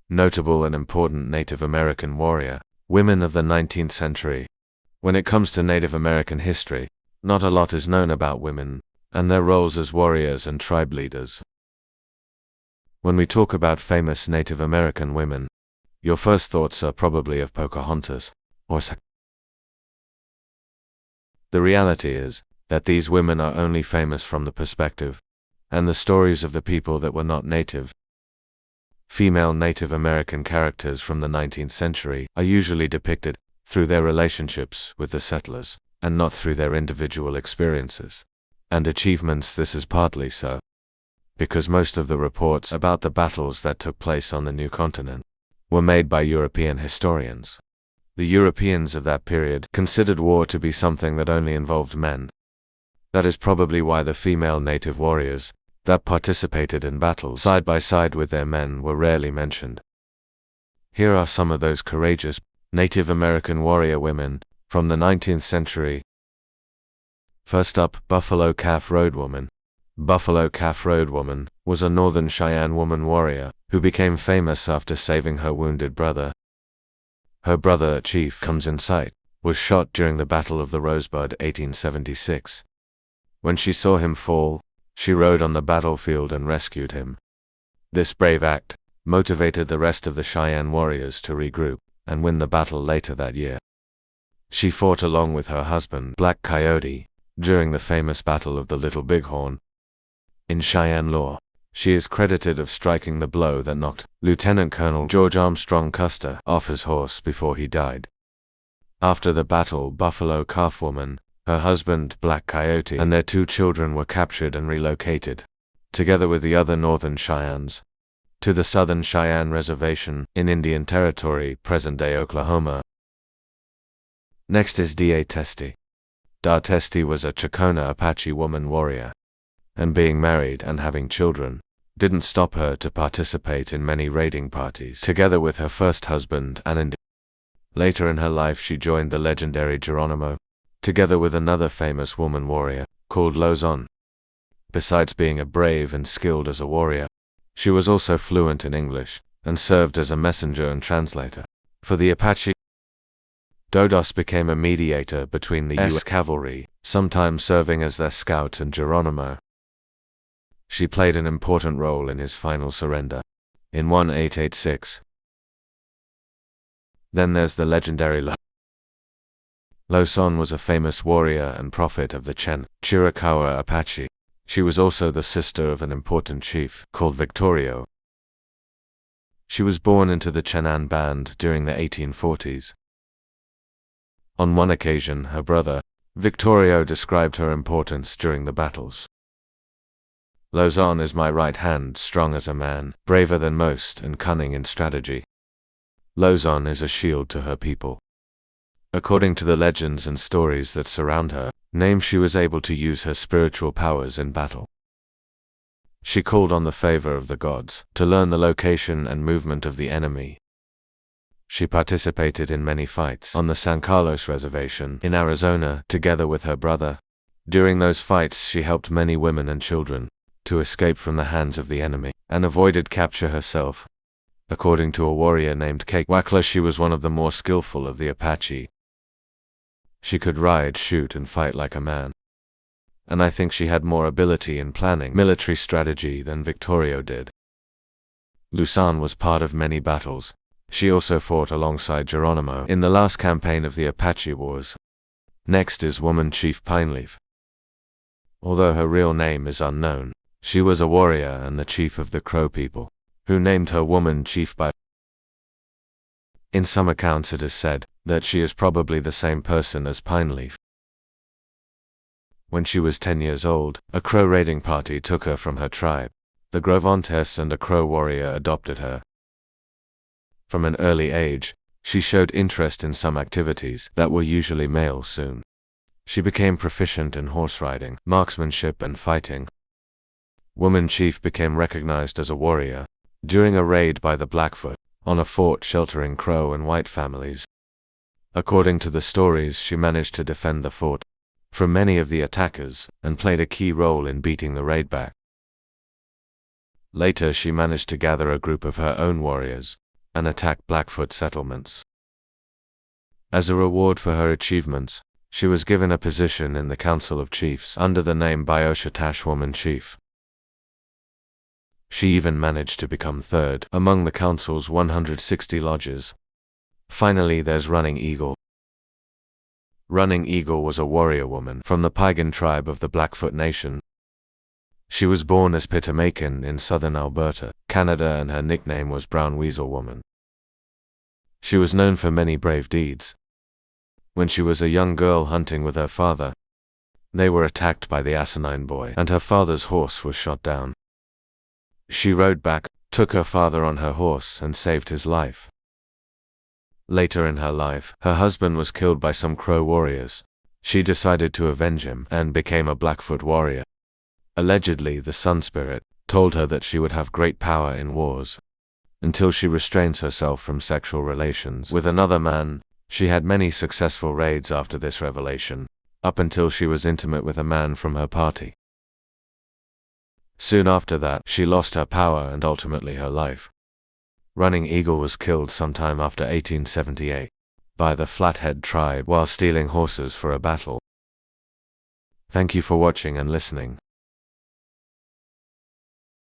notable and important Native American warrior, women of the 19th century. When it comes to Native American history, not a lot is known about women and their roles as warriors and tribe leaders. When we talk about famous Native American women, your first thoughts are probably of Pocahontas or The reality is that these women are only famous from the perspective and the stories of the people that were not native. Female Native American characters from the 19th century are usually depicted through their relationships with the settlers, and not through their individual experiences and achievements. This is partly so because most of the reports about the battles that took place on the new continent were made by European historians. The Europeans of that period considered war to be something that only involved men. That is probably why the female native warriors that participated in battles side by side with their men were rarely mentioned. Here are some of those courageous Native American warrior women from the 19th century. First up, Buffalo Calf Road Woman. Buffalo Calf Road Woman was a Northern Cheyenne woman warrior who became famous after saving her wounded brother. Her brother, Chief Comes in Sight, was shot during the Battle of the Rosebud 1876. When she saw him fall, she rode on the battlefield and rescued him. This brave act motivated the rest of the Cheyenne warriors to regroup and win the battle later that year. She fought along with her husband, Black Coyote, during the famous Battle of the Little Bighorn. In Cheyenne lore, she is credited of striking the blow that knocked Lieutenant Colonel George Armstrong Custer off his horse before he died. After the battle, Buffalo Calf Woman, her husband, Black Coyote, and their 2 children were captured and relocated, together with the other Northern Cheyennes, to the Southern Cheyenne Reservation in Indian Territory, present-day Oklahoma. Next is Da Testi. Da Testi was a Chacona Apache woman warrior, and being married and having children didn't stop her to participate in many raiding parties together with her first husband and Indian. Later in her life she joined the legendary Geronimo, together with another famous woman warrior called Lozon. Besides being a brave and skilled as a warrior, she was also fluent in English and served as a messenger and translator for the Apache. Dodos became a mediator between the U.S. cavalry, sometimes serving as their scout and Geronimo. She played an important role in his final surrender in 1886. Then there's the legendary Lozon was a famous warrior and prophet of the Chiricahua Apache. She was also the sister of an important chief called Victorio. She was born into the Chenan band during the 1840s. On one occasion, her brother, Victorio, described her importance during the battles. Lozon is my right hand, strong as a man, braver than most, and cunning in strategy. Lozon is a shield to her people. According to the legends and stories that surround her name, she was able to use her spiritual powers in battle. She called on the favor of the gods to learn the location and movement of the enemy. She participated in many fights on the San Carlos Reservation in Arizona together with her brother. During those fights she helped many women and children to escape from the hands of the enemy and avoided capture herself. According to a warrior named Cakewakla, she was one of the more skillful of the Apache. She could ride, shoot, and fight like a man. And I think she had more ability in planning military strategy than Victorio did. Luzon was part of many battles. She also fought alongside Geronimo in the last campaign of the Apache Wars. Next is Woman Chief Pineleaf. Although her real name is unknown, she was a warrior and the chief of the Crow people, who named her Woman Chief by. In some accounts it is said that she is probably the same person as Pineleaf. When she was 10 years old, a Crow raiding party took her from her tribe. The Grovontes and a Crow warrior adopted her. From an early age, she showed interest in some activities that were usually male. Soon, she became proficient in horse riding, marksmanship, and fighting. Woman Chief became recognized as a warrior during a raid by the Blackfoot on a fort sheltering Crow and white families. According to the stories, she managed to defend the fort from many of the attackers and played a key role in beating the raid back. Later she managed to gather a group of her own warriors and attacked Blackfoot settlements. As a reward for her achievements, she was given a position in the Council of Chiefs under the name Bioshatash Woman Chief. She even managed to become third among the council's 160 lodges. Finally, there's Running Eagle. Running Eagle was a warrior woman from the Piegan tribe of the Blackfoot Nation. She was born as Pitamakan in southern Alberta, Canada, and her nickname was Brown Weasel Woman. She was known for many brave deeds. When she was a young girl hunting with her father, they were attacked by the asinine boy, and her father's horse was shot down. She rode back, took her father on her horse, and saved his life. Later in her life, her husband was killed by some Crow warriors. She decided to avenge him and became a Blackfoot warrior. Allegedly, the Sun Spirit told her that she would have great power in wars. Until she restrains herself from sexual relations with another man, she had many successful raids after this revelation, up until she was intimate with a man from her party. Soon after that, she lost her power and ultimately her life. Running Eagle was killed sometime after 1878 by the Flathead tribe while stealing horses for a battle. Thank you for watching and listening.